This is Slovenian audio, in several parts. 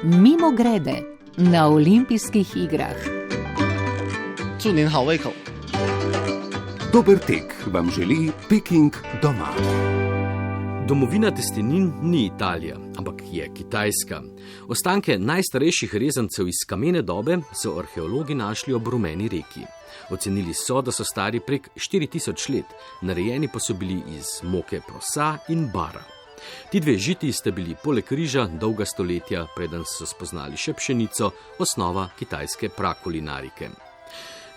Mimogrede na olimpijskih igrah. Dober tek vam želi Peking doma. Domovina testenin ni Italija, ampak je Kitajska. Ostanke najstarejših rezancev iz kamene dobe so arheologi našli ob Rumeni reki. Ocenili so, da so stari prek 4000 let, narejeni pa so bili iz moke prosa in bara. Ti dve žiti sta bili poleg riža dolga stoletja, preden so spoznali še pšenico, osnova kitajske prakulinarike.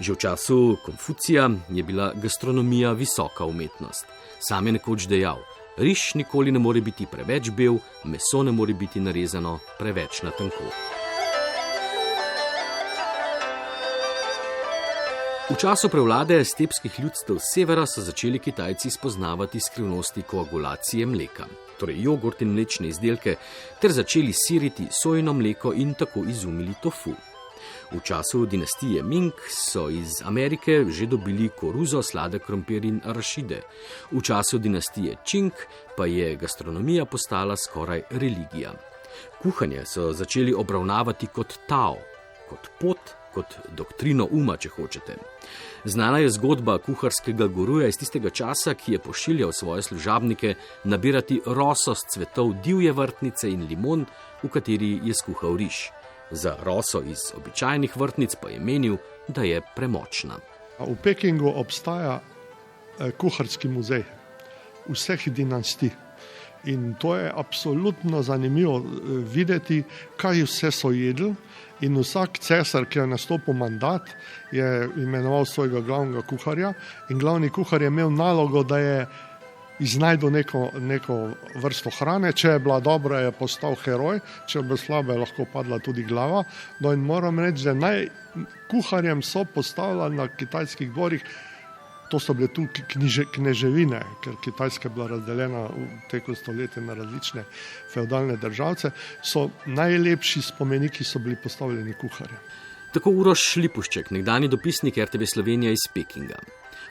Že v času Konfucija je bila gastronomija visoka umetnost. Sam je nekoč dejal: riž nikoli ne more biti preveč bel, meso ne more biti narezano preveč na tanko. V času prevlade stepskih ljudstev severa so začeli Kitajci spoznavati skrivnosti koagulacije mleka, torej jogurt in mlečne izdelke, ter začeli siriti sojino mleko in tako izumili tofu. V času dinastije Ming so iz Amerike že dobili koruzo, sladek krompir in arašide. V času dinastije Qing pa je gastronomija postala skoraj religija. Kuhanje so začeli obravnavati kot tao, kot pot, kot doktrino uma, če hočete. Znana je zgodba kuharskega guruja iz tistega časa, ki je pošiljal svoje služabnike nabirati roso s cvetov divje vrtnice in limon, v kateri je skuhal riž. Za roso iz običajnih vrtnic pa je menil, da je premočna. V Pekingu obstaja kuharski muzej vseh dinastij. In to je absolutno zanimivo videti, kaj vse so jedli. In vsak cesar, ki je nastopil mandat, je imenoval svojega glavnega kuharja. In glavni kuhar je imel nalogo, da je iznajdel neko vrsto hrane. Če je bila dobra, je postal heroj, če je bila slaba, je lahko padla tudi glava. No in moram reči, da kuharjem so postavljali na kitajskih dvorih, to so bile tu kneževine, ker Kitajska je bila razdeljena v teku stoletja na različne feudalne državce, so najlepši spomeniki so bili postavljeni kuharjem. Tako Uroš Lipušček, nekdanji dopisnik RTV Slovenija iz Pekinga.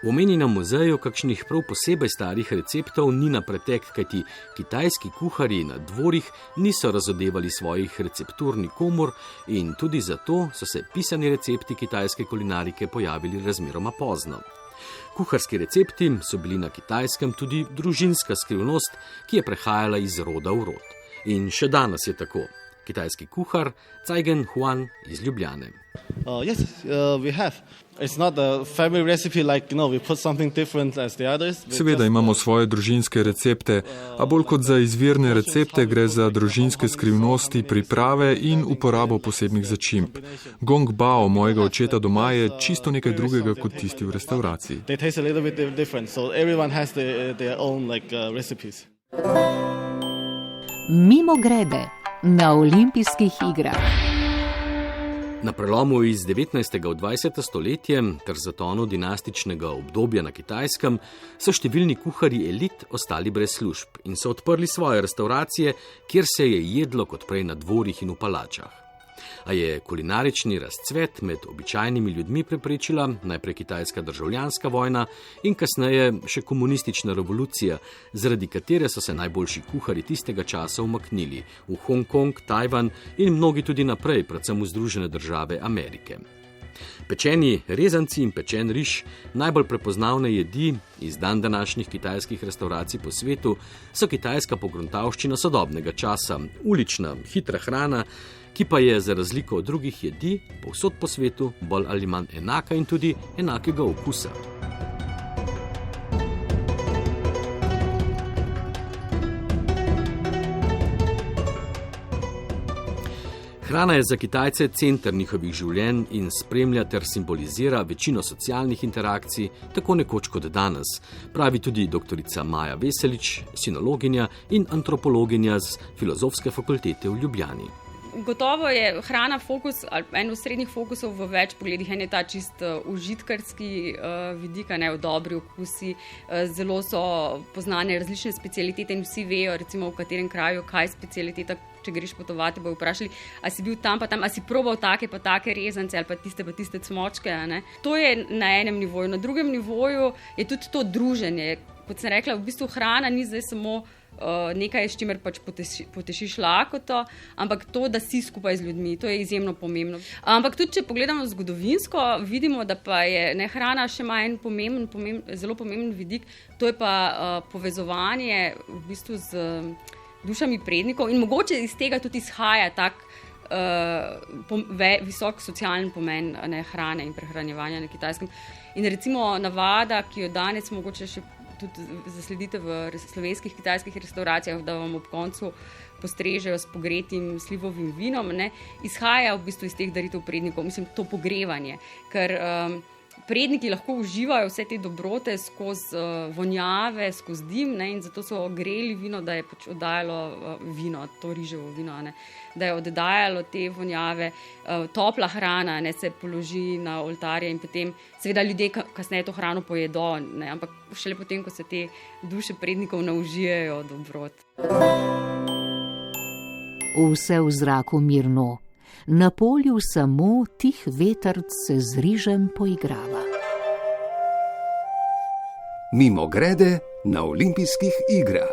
V omenjenem muzeju kakšnih prav posebej starih receptov ni na pretek, kajti kitajski kuharji na dvorih niso razodevali svojih receptur nikomur in tudi zato so se pisani recepti kitajske kulinarike pojavili razmeroma pozno. Kuharski recepti so bili na Kitajskem tudi družinska skrivnost, ki je prehajala iz roda v rod. In še danes je tako. Kitajski kuhar Cajgen Huan iz Ljubljane. Yes, we have. It's not a family recipe like, we put something different as the others. Seveda imamo svoje družinske recepte, a bolj kot za izvirne recepte gre za družinske skrivnosti, priprave in uporabo posebnih začimb. Gong bao mojega očeta doma je čisto nekaj drugega kot tisti v restavraciji. They taste a little bit different, so everyone has their own recipes. Mimogrede na olimpijskih igrah. Na prelomu iz 19. v 20. stoletje ter zatonu dinastičnega obdobja na Kitajskem so številni kuharji elit ostali brez služb in so odprli svoje restauracije, kjer se je jedlo kot prej na dvorih in v palačah. A je kulinarični razcvet med običajnimi ljudmi preprečila najprej kitajska državljanska vojna in kasneje še komunistična revolucija, zaradi katere so se najboljši kuharji tistega časa umaknili v Hongkong, Tajvan in mnogi tudi naprej, predvsem v Združene države Amerike. Pečeni rezanci in pečen riž, najbolj prepoznavne jedi iz dandanašnjih kitajskih restavracij po svetu, so kitajska pogruntavščina sodobnega časa, ulična, hitra hrana, ki pa je za razliko od drugih jedi povsod po svetu bolj ali manj enaka in tudi enakega okusa. Hrana je za Kitajce center njihovih življenj in spremlja ter simbolizira večino socialnih interakcij, tako nekoč kot danes, pravi tudi doktorica Maja Veselič, sinologinja in antropologinja z Filozofske fakultete v Ljubljani. Gotovo je hrana fokus, en od srednjih fokusov v več pogledih, en je ta čist užitkarski vidik, dobri okusi, zelo so poznane različne specialitete in vsi vejo, recimo v katerem kraju, kaj specialiteta, če greš potovati, bojo vprašali, a si bil tam pa tam, a si probal take pa take rezance ali pa tiste cmočke. To je na enem nivoju. Na drugem nivoju je tudi to druženje. Kot sem rekla, v bistvu hrana ni zdaj samo nekaj, s čimer pač potešiš lakoto, ampak to, da si skupaj z ljudmi, to je izjemno pomembno. Ampak tudi, če pogledamo zgodovinsko, vidimo, da pa je hrana še ima en zelo pomemben vidik, to je pa povezovanje v bistvu z dušami prednikov in mogoče iz tega tudi izhaja tak visok socialen pomen hrane in prehranjevanja na Kitajskem. In recimo navada, ki jo danes mogoče še tudi zasledite v slovenskih kitajskih restauracijah, da vam ob koncu postrežejo s pogretim slivovim vinom, izhaja v bistvu iz teh daritev prednikov, mislim, to pogrevanje, ker predniki lahko uživajo vse te dobrote skozi vonjave, skozi dim, in zato so greli vino, da je pač oddajalo vino, to riževo vino, da je oddajalo te vonjave, topla hrana, se položi na oltarje in potem seveda ljudje kasneje to hrano pojedo, ampak šele potem, ko se te duše prednikov naužijejo dobrot. Vse v zraku mirno. Na polju samo tih vetrc se z rižem poigrava. Mimogrede na olimpijskih igrah.